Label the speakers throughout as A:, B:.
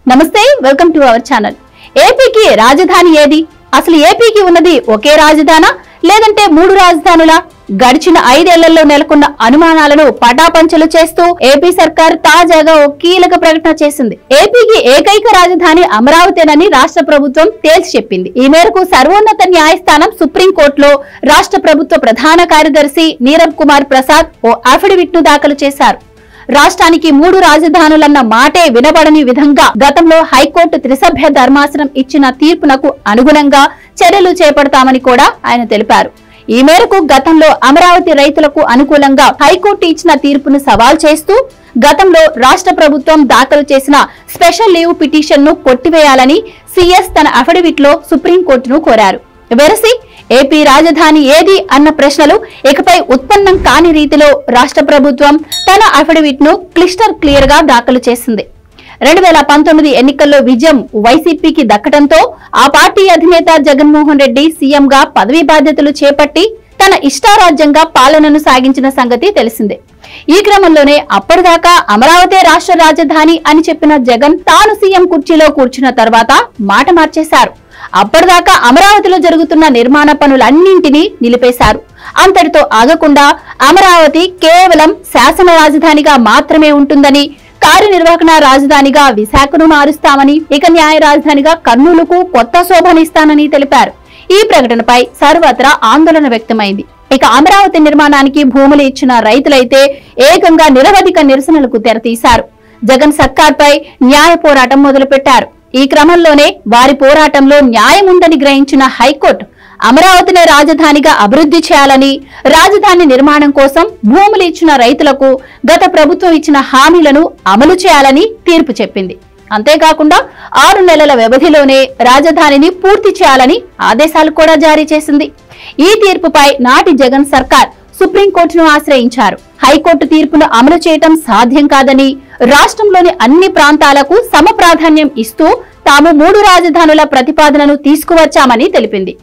A: నమస్తే, welcome to our channel. ఏపీకి రాజధాని ఏది? అసలు ఏపీకి ఉన్నది ఒకే రాజధానా లేదంటే 3 రాజధానులా? గడిచిన 5 ఏళ్లలో నెలకొన్న అనుమానాలను పటాపంచలు చేస్తూ ఏపీ సర్కార్ తాజాగా ఓ కీలక ప్రకటన చేసింది. ఏపీకి ఏకైక రాజధాని అమరావతేనని రాష్ట్ర ప్రభుత్వం తేల్చి చెప్పింది. ఈ మేరకు సర్వోన్నత న్యాయస్థానం సుప్రీంకోర్టులో రాష్ట్ర ప్రభుత్వ ప్రధాన కార్యదర్శి నీరబ్ కుమార్ ప్రసాద్ ఓ అఫిడవిట్ ను దాఖలు చేశారు. రాష్ట్రానికి 3 రాజధానులన్న మాటే వినబడని విధంగా గతంలో హైకోర్టు త్రిసభ్య ధర్మాసనం ఇచ్చిన తీర్పునకు అనుగుణంగా చర్యలు చేపడతామని కూడా ఆయన తెలిపారు. ఈ మేరకు గతంలో అమరావతి రైతులకు అనుకూలంగా హైకోర్టు ఇచ్చిన తీర్పును సవాల్ చేస్తూ గతంలో రాష్ట్ర ప్రభుత్వం దాఖలు చేసిన స్పెషల్ లీవ్ పిటిషన్ ను కొట్టివేయాలని సీఎస్ తన అఫిడవిట్ లో సుప్రీంకోర్టును కోరారు. వెరసి ఏపీ రాజధాని ఏది అన్న ప్రశ్నలు ఇకపై ఉత్పన్నం కాని రీతిలో రాష్ట్ర ప్రభుత్వం తన అఫిడవిట్ ను క్లియర్ గా దాఖలు చేసింది. 2019 ఎన్నికల్లో విజయం వైసీపీకి దక్కడంతో ఆ పార్టీ అధినేత జగన్మోహన్ రెడ్డి సీఎం గా పదవీ బాధ్యతలు చేపట్టి తన ఇష్టారాజ్యంగా పాలనను సాగించిన సంగతి తెలిసిందే. ఈ క్రమంలోనే అప్పటిదాకా అమరావతి రాష్ట్ర రాజధాని అని చెప్పిన జగన్ తాను సీఎం కుర్చీలో కూర్చున్న తర్వాత మాట మార్చేశారు. అప్పటిదాకా అమరావతిలో జరుగుతున్న నిర్మాణ పనులన్నింటినీ నిలిపేశారు. అంతటితో ఆగకుండా అమరావతి కేవలం శాసన రాజధానిగా మాత్రమే ఉంటుందని, కార్యనిర్వహణ రాజధానిగా విశాఖను మారుస్తామని, ఇక న్యాయ రాజధానిగా కర్నూలుకు కొత్త శోభనిస్తానని తెలిపారు. ఈ ప్రకటనపై సర్వత్రా ఆందోళన వ్యక్తమైంది. ఇక అమరావతి నిర్మాణానికి భూములు ఇచ్చిన రైతులైతే ఏకంగా నిరవధిక నిరసనలకు తెరతీశారు. జగన్ సర్కార్పై న్యాయ పోరాటం మొదలుపెట్టారు. ఈ క్రమంలోనే వారి పోరాటంలో న్యాయం ఉందని గ్రహించిన హైకోర్టు అమరావతిని రాజధానిగా అభివృద్ధి చేయాలని, రాజధాని నిర్మాణం కోసం భూములు ఇచ్చిన రైతులకు గత ప్రభుత్వం ఇచ్చిన హామీలను అమలు చేయాలని తీర్పు చెప్పింది. అంతేకాకుండా 6 నెలల వ్యవధిలోనే రాజధానిని పూర్తి చేయాలని ఆదేశాలు కూడా జారీ చేసింది. ఈ తీర్పుపై నాటి జగన్ సర్కార్ సుప్రీంకోర్టును ఆశ్రయించారు. హైకోర్టు తీర్పును అమలు చేయటం సాధ్యం కాదని, రాష్ట్రంలోని అన్ని ప్రాంతాలకు సమ ప్రాధాన్యం ఇస్తూ తాము 3 రాజధానుల ప్రతిపాదనను తీసుకువచ్చామని తెలిపింది.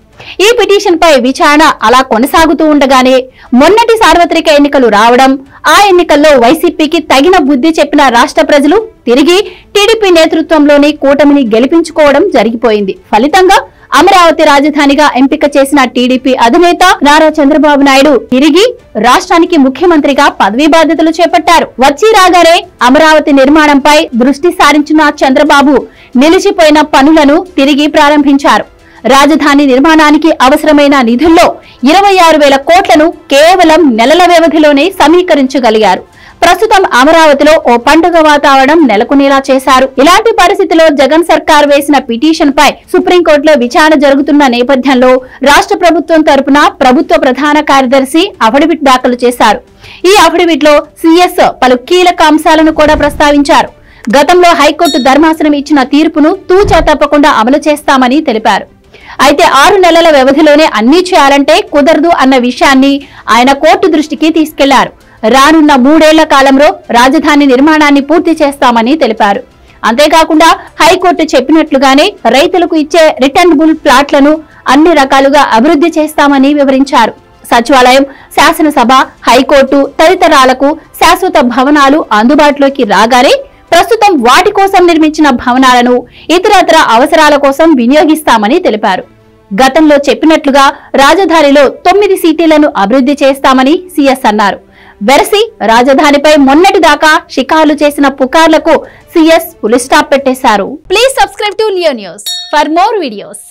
A: ఈ పిటిషన్ పై విచారణ అలా కొనసాగుతూ ఉండగానే మొన్నటి సార్వత్రిక ఎన్నికలు రావడం, ఆ ఎన్నికల్లో వైసీపీకి తగిన బుద్ధి చెప్పిన రాష్ట్ర ప్రజలు తిరిగి టీడీపీ నేతృత్వంలోని కూటమిని గెలిపించుకోవడం జరిగిపోయింది. ఫలితంగా అమరావతి రాజధానిగా ఎంపిక చేసిన టీడీపీ అధినేత నారా చంద్రబాబు నాయుడు తిరిగి రాష్ట్రానికి ముఖ్యమంత్రిగా పదవీ బాధ్యతలు చేపట్టారు. వచ్చి రాగానే అమరావతి నిర్మాణంపై దృష్టి సారించిన చంద్రబాబు నిలిచిపోయిన పనులను తిరిగి ప్రారంభించారు. రాజధాని నిర్మాణానికి అవసరమైన నిధుల్లో 26,000 కోట్లను కేవలం నెలల వ్యవధిలోనే సమీకరించగలిగారు. ప్రస్తుతం అమరావతిలో ఓ పండుగ వాతావరణం నెలకొనేలా చేశారు. ఇలాంటి పరిస్థితిలో జగన్ సర్కార్ వేసిన పిటిషన్ పై సుప్రీంకోర్టులో విచారణ జరుగుతున్న నేపథ్యంలో రాష్ట్ర ప్రభుత్వం తరపున ప్రభుత్వ ప్రధాన కార్యదర్శి అఫిడవిట్ దాఖలు చేశారు. ఈ అఫిడవిట్ లో సీఎస్ పలు కీలక అంశాలను కూడా ప్రస్తావించారు. గతంలో హైకోర్టు ధర్మాసనం ఇచ్చిన తీర్పును తూచా తప్పకుండా అమలు చేస్తామని తెలిపారు. అయితే 6 నెలల వ్యవధిలోనే అన్నీ చేయాలంటే కుదరదు అన్న విషయాన్ని ఆయన కోర్టు దృష్టికి తీసుకెళ్లారు. రానున్న 3 ఏళ్ల కాలంలో రాజధాని నిర్మాణాన్ని పూర్తి చేస్తామని తెలిపారు. అంతేకాకుండా హైకోర్టు చెప్పినట్లుగానే రైతులకు ఇచ్చే రిటర్నబుల్ ప్లాట్లను అన్ని రకాలుగా అభివృద్ధి చేస్తామని వివరించారు. సచివాలయం, శాసనసభ, హైకోర్టు తదితరాలకు శాశ్వత భవనాలు అందుబాటులోకి రాగానే ప్రస్తుతం వాటి కోసం నిర్మించిన భవనాలను ఇతరత్ర అవసరాల కోసం వినియోగిస్తామని తెలిపారు. గతంలో చెప్పినట్లుగా రాజధానిలో 9 సిటీలను అభివృద్ధి చేస్తామని సీఎస్ అన్నారు. వెరసి రాజధానిపై మొన్నటిదాకా షికారులు చేసిన పుకార్లకు సీఎస్ ఫుల్ స్టాప్ పెట్టేశారు. Please subscribe to Leo news for more videos.